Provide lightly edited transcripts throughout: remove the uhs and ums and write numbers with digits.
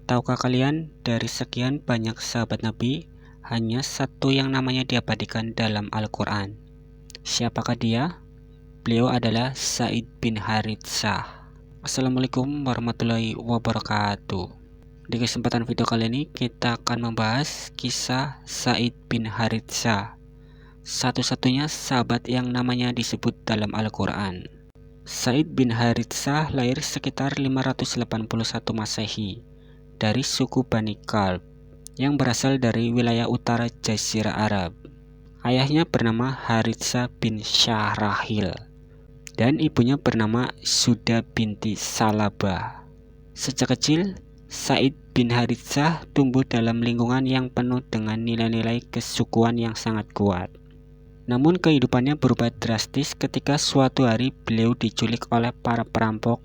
Tahukah kalian, dari sekian banyak sahabat Nabi, hanya satu yang namanya diabadikan dalam Al-Quran. Siapakah dia? Beliau adalah Zaid bin Haritsah. Assalamualaikum warahmatullahi wabarakatuh. Di kesempatan video kali ini kita akan membahas kisah Zaid bin Haritsah, satu-satunya sahabat yang namanya disebut dalam Al-Quran. Zaid bin Haritsah lahir sekitar 581 Masehi dari suku Bani Kalb yang berasal dari wilayah utara Jazirah Arab. Ayahnya bernama Haritsah bin Syahrahil dan ibunya bernama Suda binti Salabah. Sejak kecil, Zaid bin Haritsah tumbuh dalam lingkungan yang penuh dengan nilai-nilai kesukuan yang sangat kuat. Namun kehidupannya berubah drastis ketika suatu hari beliau diculik oleh para perampok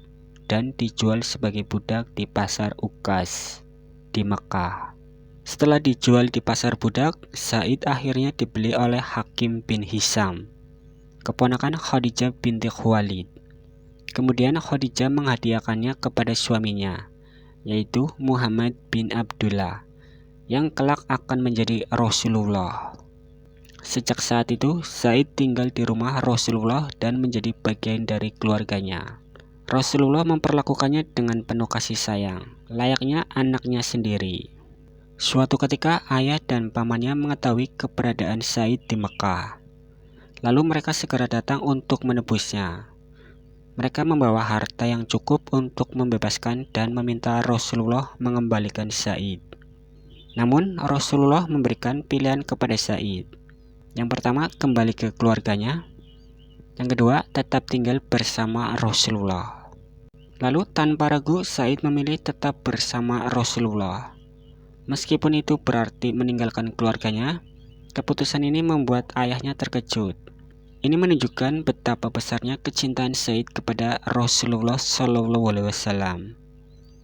dan dijual sebagai budak di pasar Ukaz di Mekah. Setelah dijual di pasar budak, Zaid akhirnya dibeli oleh Hakim bin Hisham, keponakan Khadijah binti Khuwailid. Kemudian Khadijah menghadiahkannya kepada suaminya, yaitu Muhammad bin Abdullah, yang kelak akan menjadi Rasulullah. Sejak saat itu, Zaid tinggal di rumah Rasulullah dan menjadi bagian dari keluarganya. Rasulullah memperlakukannya dengan penuh kasih sayang, layaknya anaknya sendiri. Suatu ketika, ayah dan pamannya mengetahui keberadaan Zaid di Mekah. Lalu mereka segera datang untuk menebusnya. Mereka membawa harta yang cukup untuk membebaskan dan meminta Rasulullah mengembalikan Zaid. Namun, Rasulullah memberikan pilihan kepada Zaid. Yang pertama, kembali ke keluarganya. Yang kedua, tetap tinggal bersama Rasulullah. Lalu tanpa ragu, Zaid memilih tetap bersama Rasulullah. Meskipun itu berarti meninggalkan keluarganya, keputusan ini membuat ayahnya terkejut. Ini menunjukkan betapa besarnya kecintaan Zaid kepada Rasulullah SAW.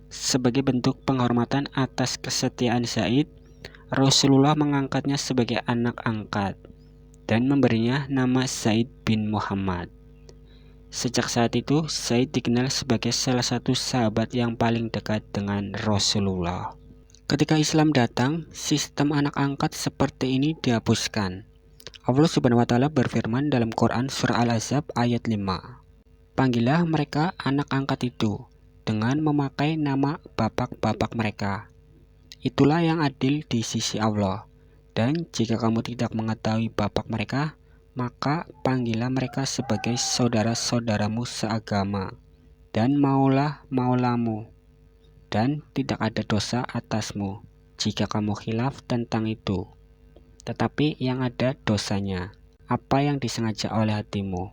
Sebagai bentuk penghormatan atas kesetiaan Zaid, Rasulullah mengangkatnya sebagai anak angkat dan memberinya nama Zaid bin Muhammad. Sejak saat itu, Zaid dikenal sebagai salah satu sahabat yang paling dekat dengan Rasulullah. Ketika Islam datang, sistem anak angkat seperti ini dihapuskan. Allah Subhanahu wa Ta'ala berfirman dalam Quran Surah Al-Ahzab ayat 5. Panggillah mereka anak angkat itu dengan memakai nama bapak-bapak mereka. Itulah yang adil di sisi Allah. Dan jika kamu tidak mengetahui bapak mereka, maka panggillah mereka sebagai saudara-saudaramu seagama dan maulah maulamu, dan tidak ada dosa atasmu jika kamu khilaf tentang itu. Tetapi yang ada dosanya apa yang disengaja oleh hatimu.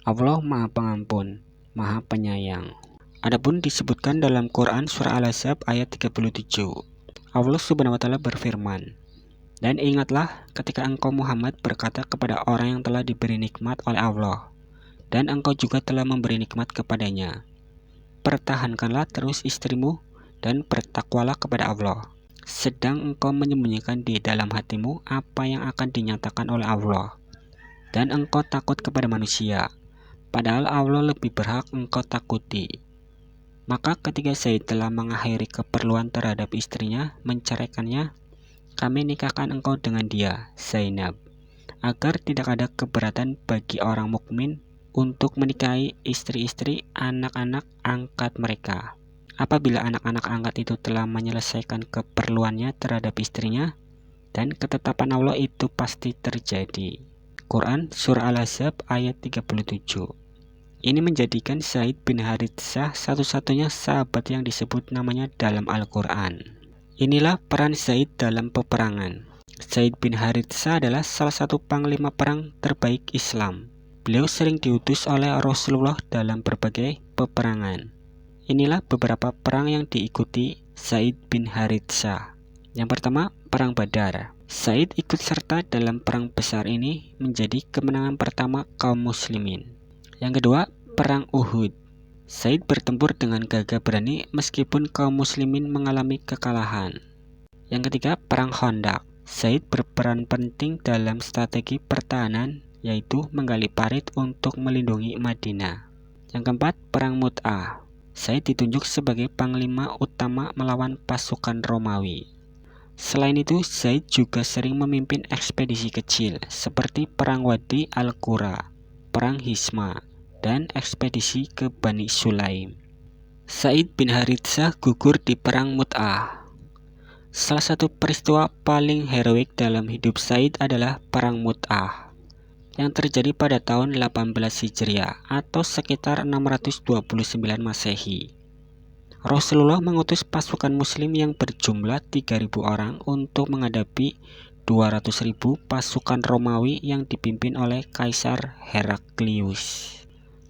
Allah Maha Pengampun, Maha Penyayang. Adapun disebutkan dalam Quran Surah Al-Ahzab ayat 37. Allah Subhanahu wa Ta'ala berfirman, dan ingatlah ketika engkau Muhammad berkata kepada orang yang telah diberi nikmat oleh Allah, dan engkau juga telah memberi nikmat kepadanya, pertahankanlah terus istrimu dan bertakwalah kepada Allah, sedang engkau menyembunyikan di dalam hatimu apa yang akan dinyatakan oleh Allah, dan engkau takut kepada manusia, padahal Allah lebih berhak engkau takuti. Maka ketika Zaid telah mengakhiri keperluan terhadap istrinya, menceraikannya, kami nikahkan engkau dengan dia, Zainab, agar tidak ada keberatan bagi orang mukmin untuk menikahi istri-istri anak-anak angkat mereka. Apabila anak-anak angkat itu telah menyelesaikan keperluannya terhadap istrinya, dan ketetapan Allah itu pasti terjadi. Quran Surah Al-Ahzab ayat 37. Ini menjadikan Zaid bin Haritsah satu-satunya sahabat yang disebut namanya dalam Al-Quran. Inilah peran Zaid dalam peperangan. Zaid bin Haritsah adalah salah satu panglima perang terbaik Islam. Beliau sering diutus oleh Rasulullah dalam berbagai peperangan. Inilah beberapa perang yang diikuti Zaid bin Haritsah. Yang pertama, Perang Badar. Zaid ikut serta dalam perang besar ini menjadi kemenangan pertama kaum muslimin. Yang kedua, Perang Uhud. Zaid bertempur dengan gagah berani meskipun kaum muslimin mengalami kekalahan. Yang ketiga, Perang Khandaq. Zaid berperan penting dalam strategi pertahanan, yaitu menggali parit untuk melindungi Madinah. Yang keempat, Perang Mu'tah. Zaid ditunjuk sebagai panglima utama melawan pasukan Romawi. Selain itu, Zaid juga sering memimpin ekspedisi kecil seperti Perang Wadi Al-Qura, Perang Hisma, dan ekspedisi ke Bani Sulaim. Zaid bin Haritsah gugur di Perang Mu'tah. Salah satu peristiwa paling heroik dalam hidup Zaid adalah Perang Mu'tah yang terjadi pada tahun 18 Hijriah atau sekitar 629 Masehi. Rasulullah mengutus pasukan muslim yang berjumlah 3.000 orang untuk menghadapi 200.000 pasukan Romawi yang dipimpin oleh Kaisar Heraklius.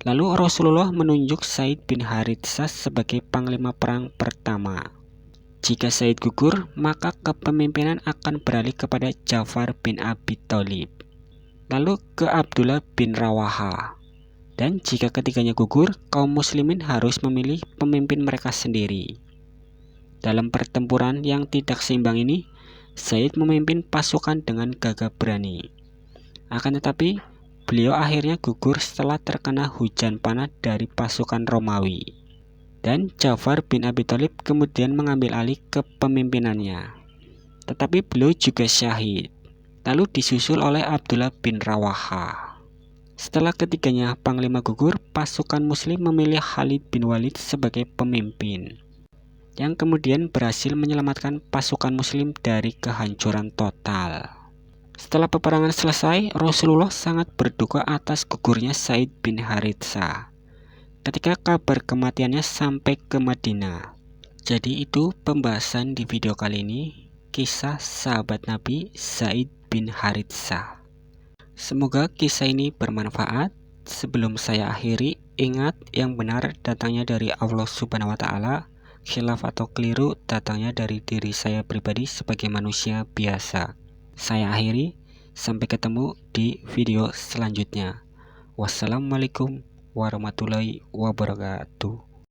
Lalu Rasulullah menunjuk Zaid bin Haritsah sebagai panglima perang pertama. Jika Zaid gugur, maka kepemimpinan akan beralih kepada Ja'far bin Abi Thalib, lalu ke Abdullah bin Rawaha. Dan jika ketiganya gugur, kaum muslimin harus memilih pemimpin mereka sendiri. Dalam pertempuran yang tidak seimbang ini, Zaid memimpin pasukan dengan gagah berani. Akan tetapi, beliau akhirnya gugur setelah terkena hujan panah dari pasukan Romawi. Dan Ja'far bin Abi Thalib kemudian mengambil alih kepemimpinannya. Tetapi beliau juga syahid, lalu disusul oleh Abdullah bin Rawaha. Setelah ketiganya panglima gugur, pasukan muslim memilih Khalid bin Walid sebagai pemimpin, yang kemudian berhasil menyelamatkan pasukan muslim dari kehancuran total. Setelah peperangan selesai, Rasulullah sangat berduka atas gugurnya Zaid bin Haritsah ketika kabar kematiannya sampai ke Madinah. Jadi itu pembahasan di video kali ini, kisah sahabat Nabi Zaid bin Haritsah. Semoga kisah ini bermanfaat. Sebelum saya akhiri, ingat yang benar datangnya dari Allah Subhanahu wa Ta'ala, khilaf atau keliru datangnya dari diri saya pribadi sebagai manusia biasa. Saya akhiri, sampai ketemu di video selanjutnya. Wassalamualaikum warahmatullahi wabarakatuh.